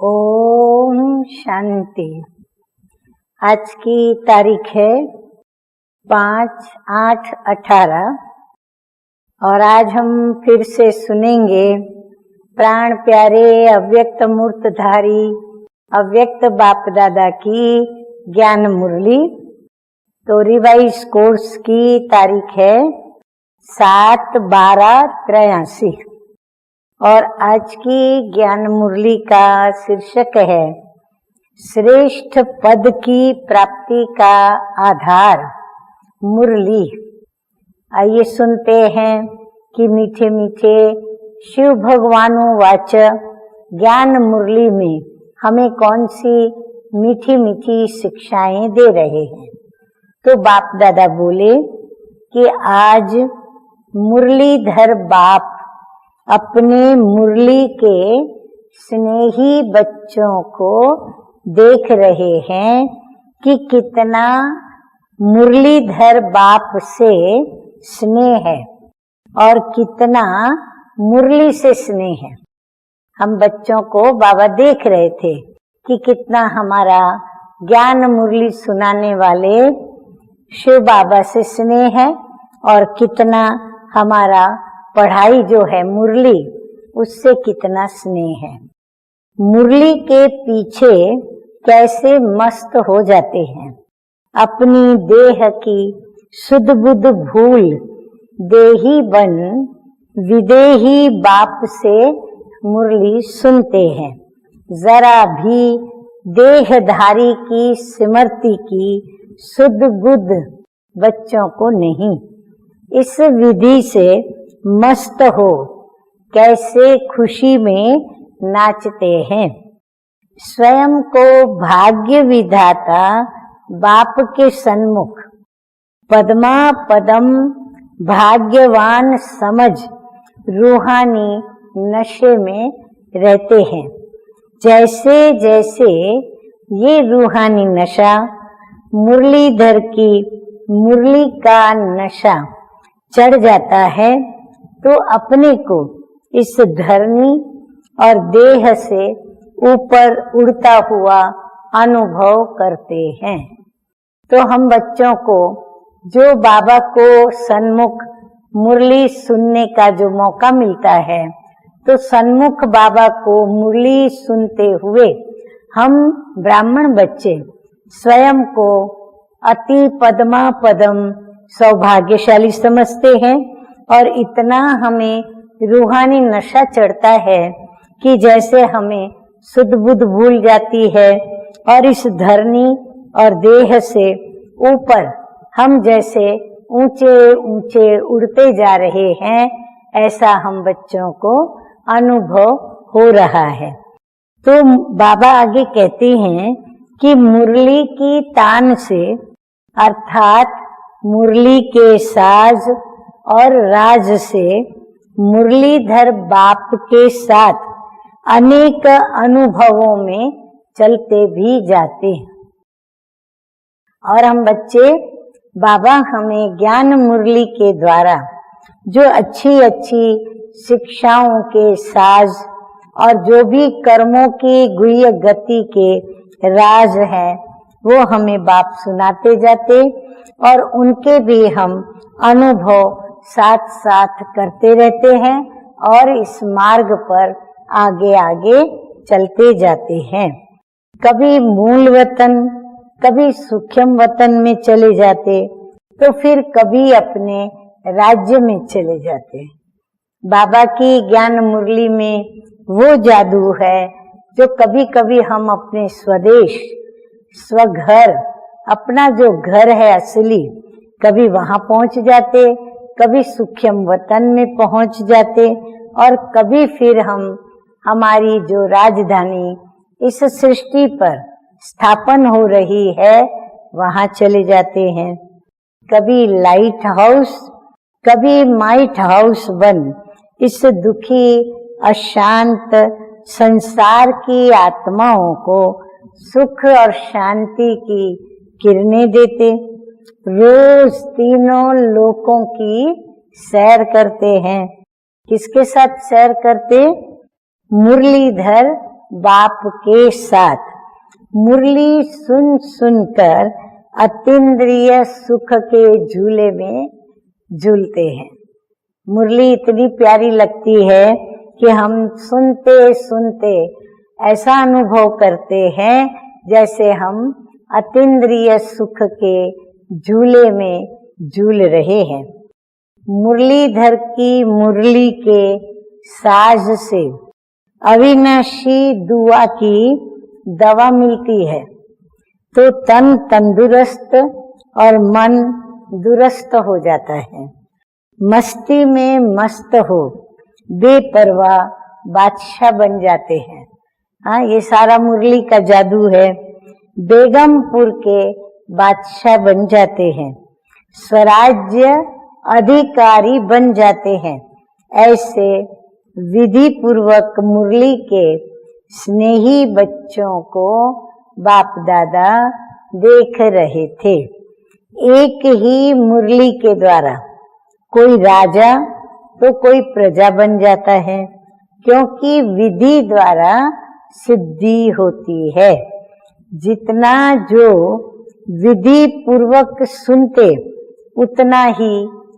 ओम शांति। आज की तारीख है 5/8/18 और आज हम फिर से सुनेंगे प्राण प्यारे अव्यक्त मूर्तधारी अव्यक्त बाप दादा की ज्ञान मुरली। तो रिवाइज कोर्स की तारीख है 7/12/83 और आज की ज्ञान मुरली का शीर्षक है श्रेष्ठ पद की प्राप्ति का आधार मुरली। आइए सुनते हैं कि मीठे मीठे शिव भगवानु वाच ज्ञान मुरली में हमें कौन सी मीठी मीठी शिक्षाएं दे रहे हैं। तो बाप दादा बोले कि आज मुरलीधर बाप अपने मुरली के स्नेही बच्चों को देख रहे हैं कि कितना मुरलीधर बाप से स्नेह है और कितना मुरली से स्नेह है। हम बच्चों को बाबा देख रहे थे कि कितना हमारा ज्ञान मुरली सुनाने वाले शिव बाबा से स्नेह है और कितना हमारा पढ़ाई जो है मुरली उससे कितना स्नेह है। मुरली के पीछे कैसे मस्त हो जाते हैं। अपनी देह की सुध बुध भूल देही बन विदेही बाप से मुरली सुनते हैं। जरा भी देहधारी की स्मृति की सुध बुध बच्चों को नहीं। इस विधि से मस्त हो कैसे खुशी में नाचते हैं। स्वयं को भाग्य विधाता बाप के सन्मुख पद्मा पदम भाग्यवान समझ रूहानी नशे में रहते हैं। जैसे जैसे ये रूहानी नशा मुरलीधर की मुरली का नशा चढ़ जाता है तो अपने को इस धरनी और देह से ऊपर उड़ता हुआ अनुभव करते हैं। तो हम बच्चों को जो बाबा को सन्मुख मुरली सुनने का जो मौका मिलता है तो सन्मुख बाबा को मुरली सुनते हुए हम ब्राह्मण बच्चे स्वयं को अति पद्मा पदम सौभाग्यशाली समझते हैं और इतना हमें रूहानी नशा चढ़ता है कि जैसे हमें सुध बुध भूल जाती है और इस धरनी और देह से ऊपर हम जैसे ऊंचे ऊंचे उड़ते जा रहे हैं, ऐसा हम बच्चों को अनुभव हो रहा है। तो बाबा आगे कहते हैं कि मुरली की तान से अर्थात मुरली के साज और राज से मुरलीधर बाप के साथ अनेक अनुभवों में चलते भी जाते हैं। और हम बच्चे बाबा हमें ज्ञान मुरली के द्वारा जो अच्छी अच्छी शिक्षाओं के साज और जो भी कर्मों की गुह्य गति के राज हैं वो हमें बाप सुनाते जाते और उनके भी हम अनुभव साथ साथ करते रहते हैं और इस मार्ग पर आगे आगे चलते जाते हैं। कभी मूल वतन कभी सूक्ष्म वतन में चले जाते तो फिर कभी अपने राज्य में चले जाते। बाबा की ज्ञान मुरली में वो जादू है जो कभी कभी हम अपने स्वदेश स्वघर अपना जो घर है असली कभी वहां पहुंच जाते, कभी सूक्ष्म वतन में पहुंच जाते और कभी फिर हम हमारी जो राजधानी इस सृष्टि पर स्थापन हो रही है वहां चले जाते हैं। कभी लाइट हाउस कभी माइट हाउस बन इस दुखी अशांत संसार की आत्माओं को सुख और शांति की किरणें देते। रोज तीनों लोकों की सैर करते हैं। किसके साथ सैर करते? मुरलीधर बाप के साथ मुरली सुन सुनकर अतीन्द्रिय सुख के झूले में झूलते हैं। मुरली इतनी प्यारी लगती है कि हम सुनते सुनते ऐसा अनुभव करते हैं जैसे हम अतीन्द्रिय सुख के झूले में झूल रहे हैं। मुरलीधर की मुरली के साज से अविनाशी दुआ की दवा मिलती है तो तन तंदुरुस्त और मन दुरुस्त हो जाता है। मस्ती में मस्त हो बेपरवाह बादशाह बन जाते हैं। हाँ, ये सारा मुरली का जादू है। बेगमपुर के बादशाह बन जाते हैं, स्वराज्य अधिकारी बन जाते हैं। ऐसे विधि पूर्वक मुरली के स्नेही बच्चों को बाप दादा देख रहे थे। एक ही मुरली के द्वारा कोई राजा तो कोई प्रजा बन जाता है, क्योंकि विधि द्वारा सिद्धि होती है। जितना जो विधि पूर्वक सुनते उतना ही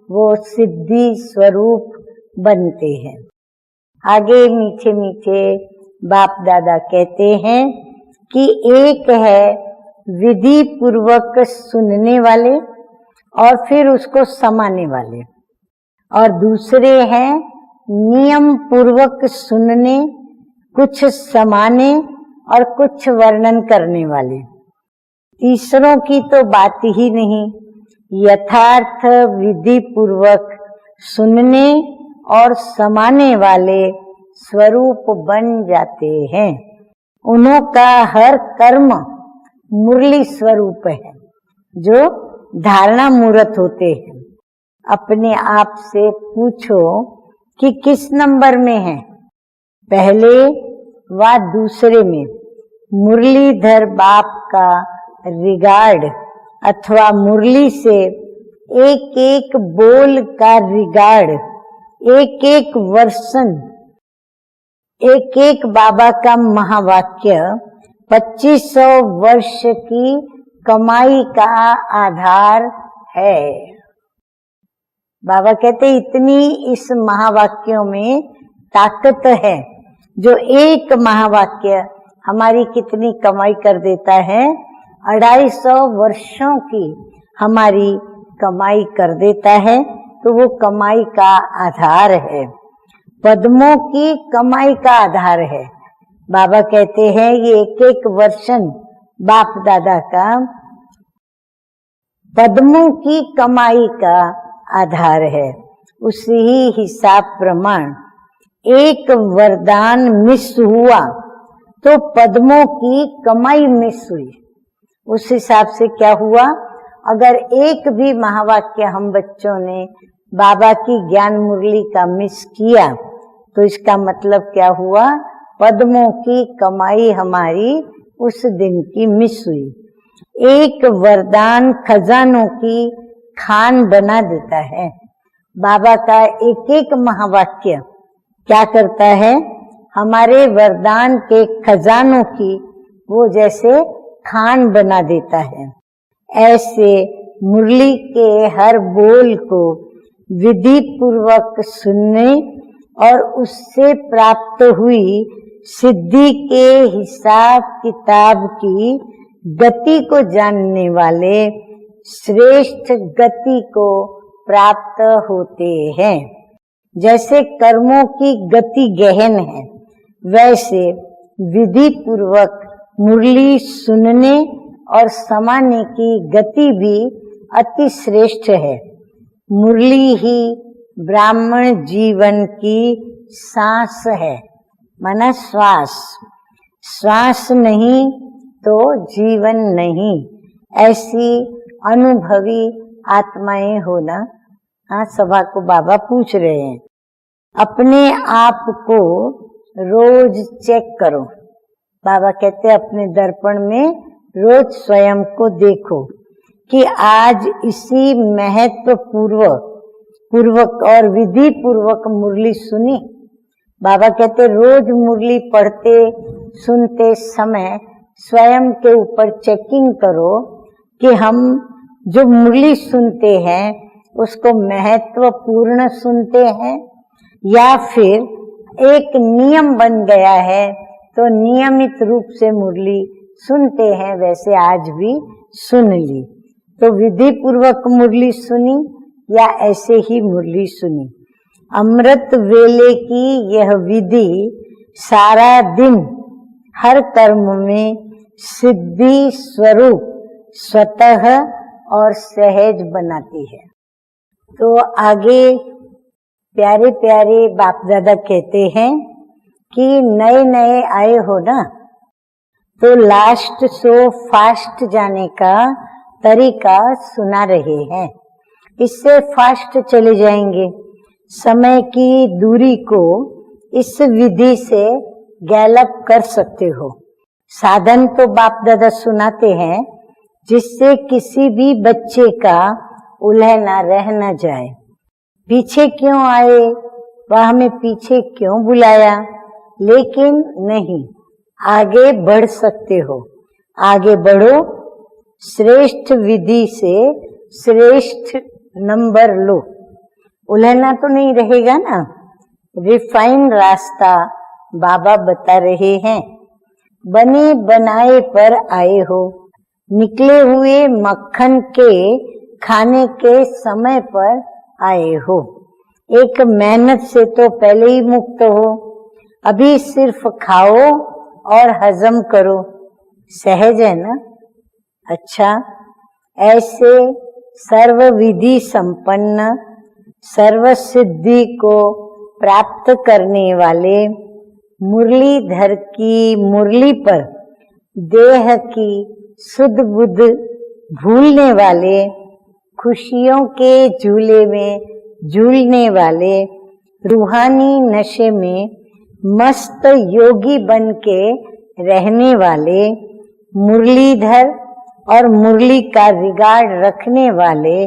वो सिद्धि स्वरूप बनते हैं। आगे मीठे मीठे बाप दादा कहते हैं कि एक है विधि पूर्वक सुनने वाले और फिर उसको समाने वाले, और दूसरे हैं नियम पूर्वक सुनने, कुछ समाने और कुछ वर्णन करने वाले। तीसरों की तो बात ही नहीं। यथार्थ विधि पूर्वक सुनने और समाने वाले स्वरूप बन जाते हैं। उन्हों का हर कर्म मुरली स्वरूप है, जो धारणा मूर्त होते हैं। अपने आप से पूछो कि किस नंबर में है, पहले व दूसरे में। मुरलीधर बाप का रिगार्ड अथवा मुरली से एक एक बोल का रिगार्ड, एक एक वर्षन, एक एक बाबा का महावाक्य 2500 वर्ष की कमाई का आधार है। बाबा कहते इतनी इस महावाक्यों में ताकत है, जो एक महावाक्य हमारी कितनी कमाई कर देता है। 250 वर्षों की हमारी कमाई कर देता है, तो वो कमाई का आधार है, पद्मों की कमाई का आधार है। बाबा कहते हैं ये एक एक वर्षन बाप दादा का पद्मों की कमाई का आधार है। उसी ही हिसाब प्रमाण एक वरदान मिस हुआ तो पद्मों की कमाई मिस हुई। उस हिसाब से क्या हुआ, अगर एक भी महावाक्य हम बच्चों ने बाबा की ज्ञान मुरली का मिस किया तो इसका मतलब क्या हुआ, पद्मों की कमाई हमारी उस दिन की मिस हुई। एक वरदान खजानों की खान बना देता है। बाबा का एक एक महावाक्य क्या करता है, हमारे वरदान के खजानों की वो जैसे खान बना देता है। ऐसे मुरली के हर बोल को विधि पूर्वक सुनने और उससे प्राप्त हुई सिद्धि के हिसाब किताब की गति को जानने वाले श्रेष्ठ गति को प्राप्त होते हैं। जैसे कर्मों की गति गहन है, वैसे विधि पूर्वक मुरली सुनने और समाने की गति भी अति श्रेष्ठ है। मुरली ही ब्राह्मण जीवन की सांस है, माना श्वास। श्वास नहीं तो जीवन नहीं, ऐसी अनुभवी आत्माएं होना। हाँ, सभा को बाबा पूछ रहे हैं, अपने आप को रोज चेक करो। बाबा कहते हैं अपने दर्पण में रोज स्वयं को देखो कि आज इसी महत्व पूर्वक और विधि पूर्वक मुरली सुनी। बाबा कहते रोज मुरली पढ़ते सुनते समय स्वयं के ऊपर चेकिंग करो कि हम जो मुरली सुनते हैं उसको महत्वपूर्ण सुनते हैं या फिर एक नियम बन गया है तो नियमित रूप से मुरली सुनते हैं, वैसे आज भी सुन ली। तो विधि पूर्वक मुरली सुनी या ऐसे ही मुरली सुनी। अमृत वेले की यह विधि सारा दिन हर कर्म में सिद्धि स्वरूप स्वतः और सहज बनाती है। तो आगे प्यारे प्यारे बाप दादा कहते हैं कि नए नए आए हो ना, तो लास्ट शो फास्ट जाने का तरीका सुना रहे हैं। इससे फास्ट चले जाएंगे। समय की दूरी को इस विधि से गैलप कर सकते हो। साधन तो बाप दादा सुनाते हैं जिससे किसी भी बच्चे का उलहना रह न जाए। पीछे क्यों आए, वह हमें पीछे क्यों बुलाया, लेकिन नहीं, आगे बढ़ सकते हो। आगे बढ़ो, श्रेष्ठ विधि से श्रेष्ठ नंबर लो। उलहना तो नहीं रहेगा ना। रिफाइन रास्ता बाबा बता रहे हैं। बने बनाए पर आए हो, निकले हुए मक्खन के खाने के समय पर आए हो। एक मेहनत से तो पहले ही मुक्त हो, अभी सिर्फ खाओ और हजम करो। सहज है ना। अच्छा, ऐसे सर्व विधि संपन्न सर्व सिद्धि को प्राप्त करने वाले मुरलीधर की मुरली पर देह की सुध बुध भूलने वाले, खुशियों के झूले में झूलने वाले, रूहानी नशे में मस्त योगी बन के रहने वाले, मुरलीधर और मुरली का रिगार्ड रखने वाले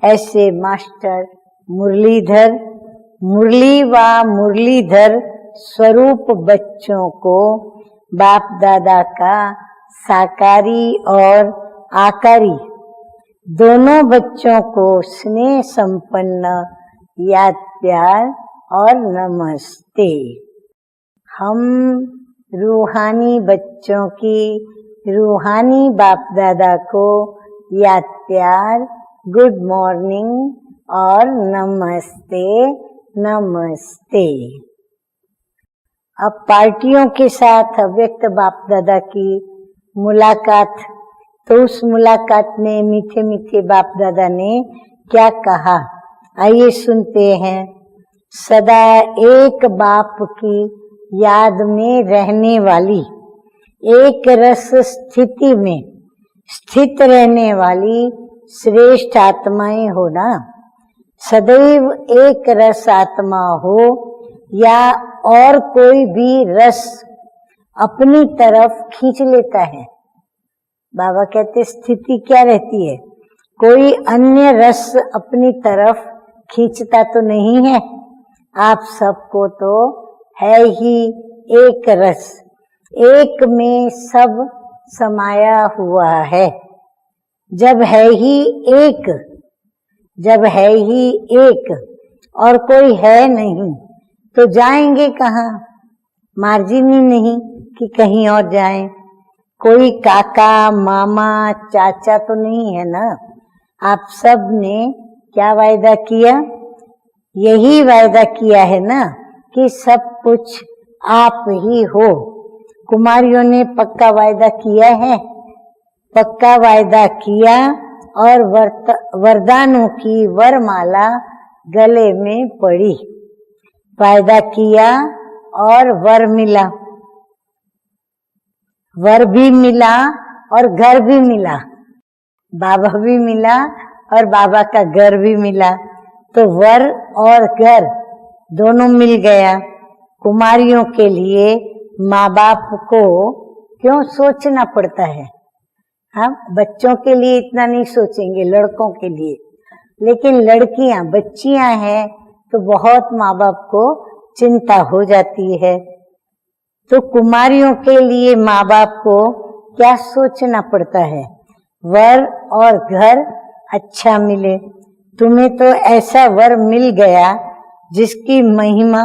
ऐसे मास्टर मुरलीधर, मुरली व मुरलीधर स्वरूप बच्चों को बाप दादा का साकारी और आकारी दोनों बच्चों को स्नेह संपन्न याद प्यार और नमस्ते। हम रूहानी बच्चों की रूहानी बाप दादा को याद प्यार, गुड मॉर्निंग और नमस्ते नमस्ते। अब पार्टियों के साथ अव्यक्त बाप दादा की मुलाकात। तो उस मुलाकात में मीठे मीठे बाप दादा ने क्या कहा, आइए सुनते हैं। सदा एक बाप की याद में रहने वाली, एक रस स्थिति में स्थित रहने वाली श्रेष्ठ आत्माएं हो ना। सदैव एक रस आत्मा हो या और कोई भी रस अपनी तरफ खींच लेता है। बाबा कहते स्थिति क्या रहती है, कोई अन्य रस अपनी तरफ खींचता तो नहीं है। आप सबको तो है ही एक रस, एक में सब समाया हुआ है। जब है ही एक, जब है ही एक और कोई है नहीं तो जाएंगे कहाँ? मार्जिन ही नहीं कि कहीं और जाएं। कोई काका मामा चाचा तो नहीं है ना। आप सब ने क्या वायदा किया? यही वायदा किया है ना कि सब कुछ आप ही हो। कुमारियों ने पक्का वायदा किया है, पक्का वायदा किया और वरदानों की वरमाला गले में पड़ी। वायदा किया और वर मिला, वर भी मिला और घर भी मिला। बाबा भी मिला और बाबा का घर भी मिला। तो वर और घर दोनों मिल गया। कुमारियों के लिए माँ बाप को क्यों सोचना पड़ता है? हम बच्चों के लिए इतना नहीं सोचेंगे, लड़कों के लिए, लेकिन लड़कियां बच्चियां हैं तो बहुत माँ बाप को चिंता हो जाती है। तो कुमारियों के लिए माँ बाप को क्या सोचना पड़ता है, वर और घर अच्छा मिले। तुम्हें तो ऐसा वर मिल गया जिसकी महिमा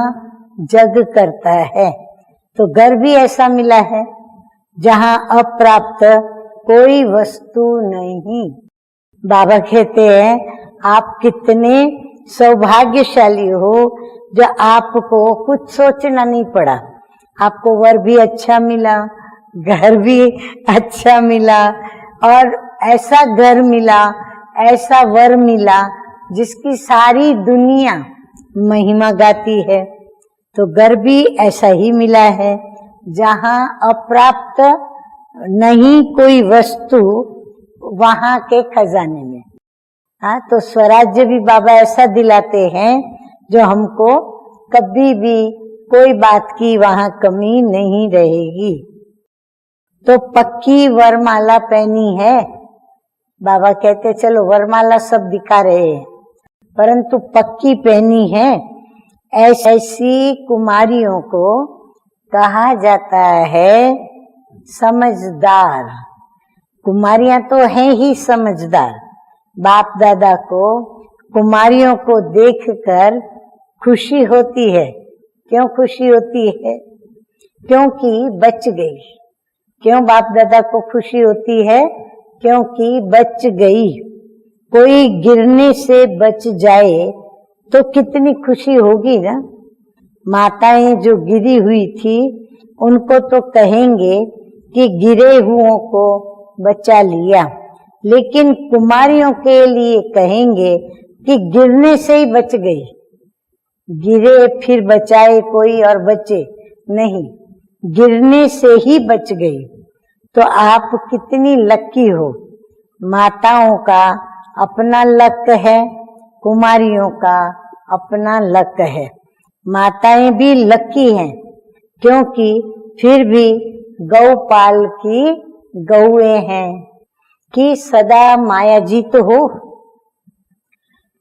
जग करता है, तो घर भी ऐसा मिला है जहाँ अप्राप्त कोई वस्तु नहीं। बाबा कहते हैं आप कितने सौभाग्यशाली हो जो आपको कुछ सोचना नहीं पड़ा। आपको वर भी अच्छा मिला, घर भी अच्छा मिला, और ऐसा घर मिला, ऐसा वर मिला जिसकी सारी दुनिया महिमा गाती है। तो घर भी ऐसा ही मिला है जहाँ अप्राप्त नहीं कोई वस्तु वहाँ के खजाने में। हाँ, तो स्वराज्य भी बाबा ऐसा दिलाते हैं जो हमको कभी भी कोई बात की वहाँ कमी नहीं रहेगी। तो पक्की वरमाला पहनी है। बाबा कहते चलो वरमाला सब दिखा रहे हैं, परंतु पक्की पहनी है। ऐसी कुमारियों को कहा जाता है समझदार। कुमारियां तो हैं ही समझदार। बाप दादा को कुमारियों को देखकर खुशी होती है। क्यों खुशी होती है? क्योंकि बच गई। क्यों बाप दादा को खुशी होती है? क्योंकि बच गई। कोई गिरने से बच जाए तो कितनी खुशी होगी ना। माताएं जो गिरी हुई थी उनको तो कहेंगे कि गिरे हुओं को बचा लिया, लेकिन कुमारियों के लिए कहेंगे कि गिरने से ही बच गई। गिरे फिर बचाए कोई और बचे नहीं, गिरने से ही बच गई। तो आप कितनी लकी हो। माताओं का अपना लक है, कुमारियों का अपना लक है। माताएं भी लकी हैं क्योंकि फिर भी गौपाल की गौएं हैं कि सदा मायाजीत हो।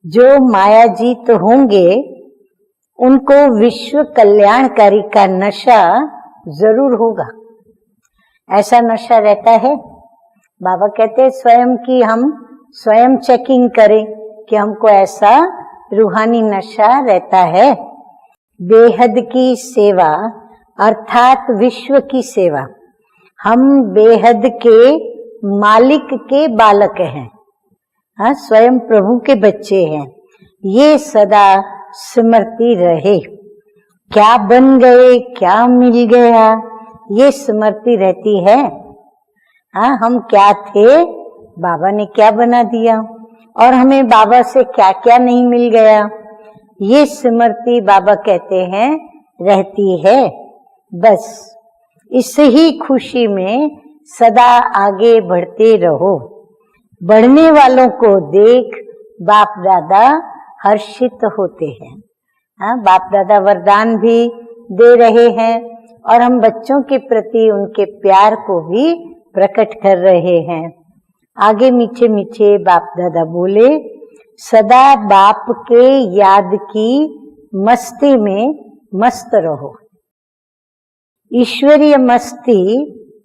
जो मायाजीत होंगे उनको विश्व कल्याणकारी का नशा जरूर होगा। ऐसा नशा रहता है। बाबा कहते हैं स्वयं की हम स्वयं चेकिंग करें कि हमको ऐसा रूहानी नशा रहता है। बेहद की सेवा अर्थात विश्व की सेवा। हम बेहद के मालिक के बालक हैं। हाँ, स्वयं प्रभु के बच्चे हैं। ये सदा स्मृति रहे। क्या बन गए, क्या मिल गया, ये स्मृति रहती है। हाँ, हम क्या थे, बाबा ने क्या बना दिया, और हमें बाबा से क्या क्या नहीं मिल गया, ये स्मृति बाबा कहते हैं रहती है। बस इस ही खुशी में सदा आगे बढ़ते रहो। बढ़ने वालों को देख बाप दादा हर्षित होते हैं। हाँ, बाप दादा वरदान भी दे रहे हैं और हम बच्चों के प्रति उनके प्यार को भी प्रकट कर रहे हैं। आगे मीठे मीठे बाप दादा बोले, सदा बाप के याद की मस्ती में मस्त रहो। ईश्वरीय मस्ती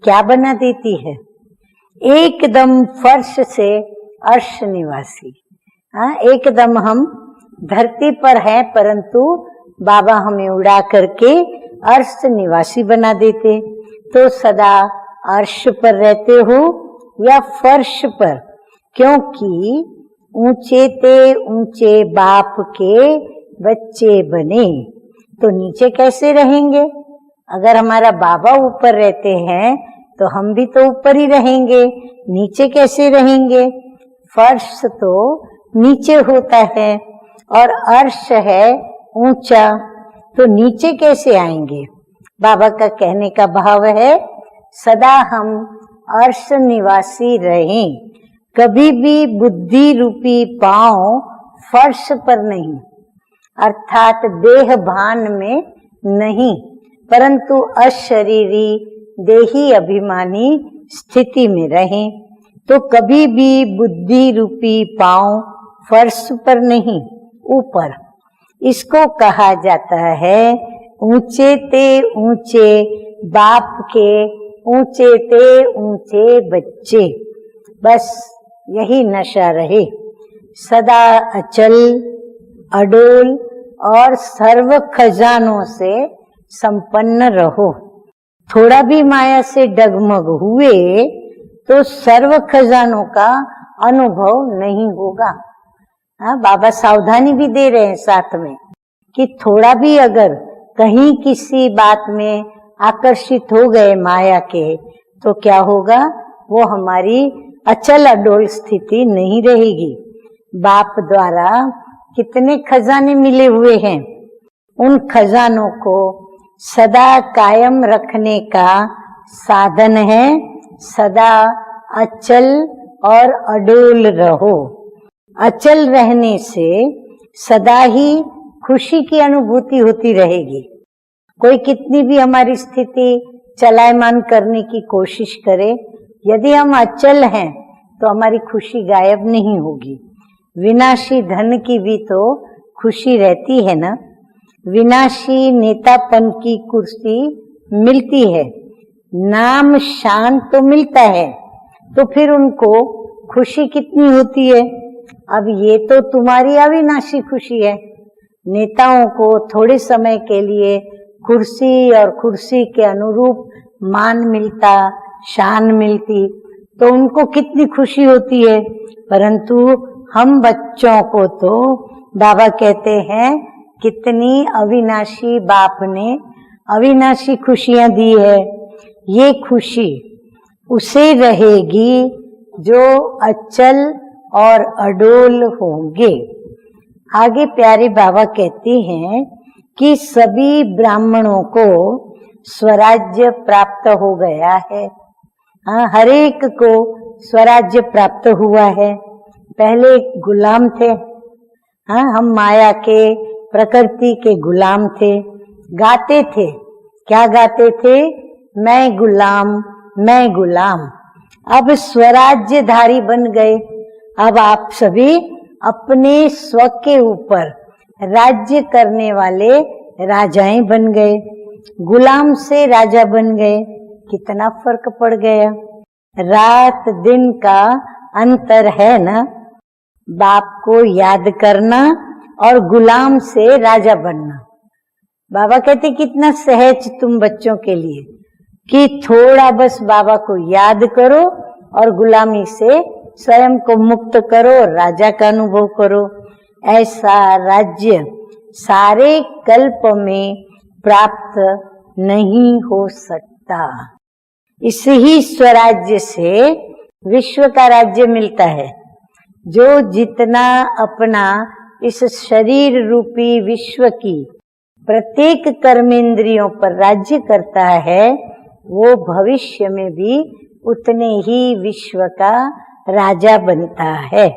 क्या बना देती है? एकदम फर्श से अर्श निवासी। हाँ, एकदम हम धरती पर हैं परंतु बाबा हमें उड़ा करके अर्श निवासी बना देते। तो सदा अर्श पर रहते हो या फर्श पर? क्योंकि ऊंचे ते ऊंचे बाप के बच्चे बने, तो नीचे कैसे रहेंगे? अगर हमारा बाबा ऊपर रहते हैं तो हम भी तो ऊपर ही रहेंगे, नीचे कैसे रहेंगे? फर्श तो नीचे होता है और अर्श है ऊंचा, तो नीचे कैसे आएंगे? बाबा का कहने का भाव है सदा हम अर्श निवासी रहें, कभी भी बुद्धि रूपी पांव फर्श पर नहीं, अर्थात देह भान में नहीं, परंतु अशरीरी देही अभिमानी स्थिति में रहें। तो कभी भी बुद्धि रूपी पांव फर्श पर नहीं, ऊपर। इसको कहा जाता है ऊंचे ते ऊंचे बाप के, ऊंचे ते ऊंचे बच्चे। बस यही नशा रहे, सदा अचल, अडोल और सर्व खजानों से संपन्न रहो। थोड़ा भी माया से डगमग हुए तो सर्व खजानों का अनुभव नहीं होगा। हाँ, बाबा सावधानी भी दे रहे हैं साथ में कि थोड़ा भी अगर कहीं किसी बात में आकर्षित हो गए माया के, तो क्या होगा, वो हमारी अचल अडोल स्थिति नहीं रहेगी। बाप द्वारा कितने खजाने मिले हुए हैं, उन खजानों को सदा कायम रखने का साधन है सदा अचल और अडोल रहो। अचल रहने से सदा ही खुशी की अनुभूति होती रहेगी। कोई कितनी भी हमारी स्थिति चलायमान करने की कोशिश करे, यदि हम अचल हैं तो हमारी खुशी गायब नहीं होगी। विनाशी धन की भी तो खुशी रहती है ना। विनाशी नेतापन की कुर्सी मिलती है, नाम शान तो मिलता है, तो फिर उनको खुशी कितनी होती है। अब ये तो तुम्हारी अविनाशी खुशी है। नेताओं को थोड़े समय के लिए कुर्सी और कुर्सी के अनुरूप मान मिलता, शान मिलती, तो उनको कितनी खुशी होती है। परंतु हम बच्चों को तो बाबा कहते हैं कितनी अविनाशी बाप ने अविनाशी खुशियां दी है। ये खुशी उसे रहेगी जो अचल और अडोल होंगे। आगे प्यारे बाबा कहते हैं कि सभी ब्राह्मणों को स्वराज्य प्राप्त हो गया है। हाँ, हर एक को स्वराज्य प्राप्त हुआ है। पहले गुलाम थे। हाँ, हम माया के प्रकृति के गुलाम थे। गाते थे, क्या गाते थे, मैं गुलाम मैं गुलाम। अब स्वराज्यधारी बन गए। अब आप सभी अपने स्व के ऊपर राज्य करने वाले राजाएं बन गए। गुलाम से राजा बन गए। कितना फर्क पड़ गया, रात दिन का अंतर है ना। बाप को याद करना और गुलाम से राजा बनना। बाबा कहते कितना सहज तुम बच्चों के लिए कि थोड़ा बस बाबा को याद करो और गुलामी से स्वयं को मुक्त करो, राजा का अनुभव करो। ऐसा राज्य सारे कल्प में प्राप्त नहीं हो सकता। इस ही स्वराज्य से विश्व का राज्य मिलता है। जो जितना अपना इस शरीर रूपी विश्व की प्रत्येक कर्मेंद्रियों पर राज्य करता है, वो भविष्य में भी उतने ही विश्व का राजा बनता है।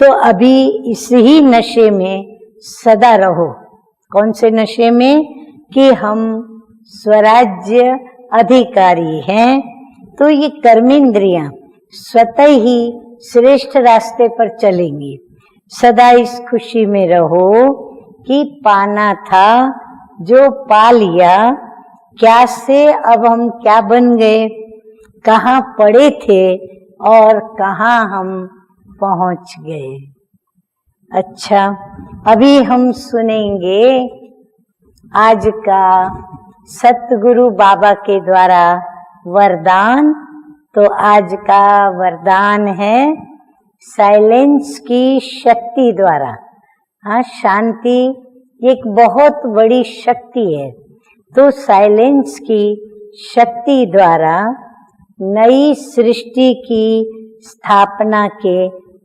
तो अभी इस ही नशे में सदा रहो। कौन से नशे में, कि हम स्वराज्य अधिकारी हैं, तो ये कर्मेंद्रियां स्वतः ही श्रेष्ठ रास्ते पर चलेंगी। सदा इस खुशी में रहो कि पाना था जो पा लिया, क्या से अब हम क्या बन गए, कहाँ पड़े थे और कहाँ हम पहुंच गए। अच्छा, अभी हम सुनेंगे आज का सतगुरु बाबा के द्वारा वरदान। तो आज का वरदान है साइलेंस की शक्ति द्वारा। हाँ, शांति एक बहुत बड़ी शक्ति है। तो साइलेंस की शक्ति द्वारा नई सृष्टि की स्थापना के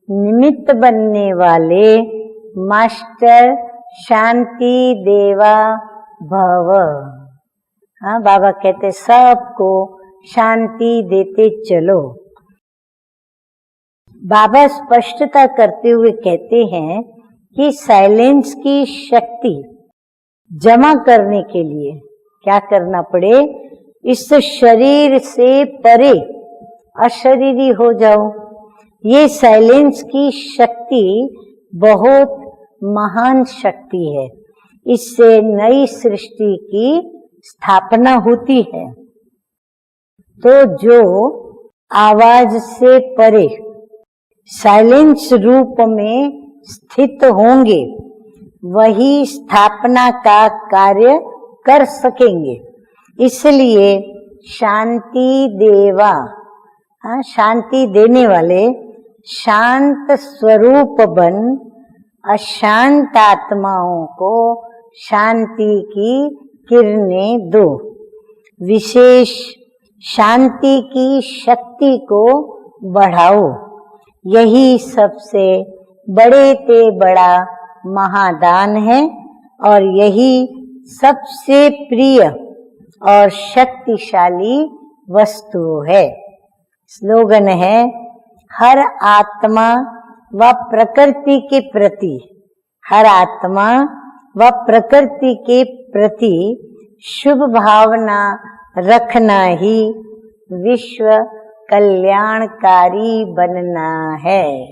निमित्त बनने वाले मास्टर शांति देवा भव। हाँ, बाबा कहते सबको शांति देते चलो। बाबा स्पष्टता करते हुए कहते हैं कि साइलेंस की शक्ति जमा करने के लिए क्या करना पड़े, इस शरीर से परे अशरीरी हो जाओ। ये साइलेंस की शक्ति बहुत महान शक्ति है। इससे नई सृष्टि की स्थापना होती है। तो जो आवाज से परे साइलेंस रूप में स्थित होंगे वही स्थापना का कार्य कर सकेंगे। इसलिए शांति देवा, शांति देने वाले शांत स्वरूप बन अशांत आत्माओं को शांति की किरणें दो। विशेष शांति की शक्ति को बढ़ाओ। यही सबसे बड़े से बड़ा महादान है और यही सबसे प्रिय और शक्तिशाली वस्तु है। स्लोगन है, हर आत्मा व प्रकृति के प्रति, हर आत्मा व प्रकृति के प्रति शुभ भावना रखना ही विश्व कल्याणकारी बनना है।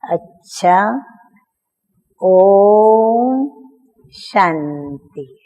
अच्छा, ओम शांति।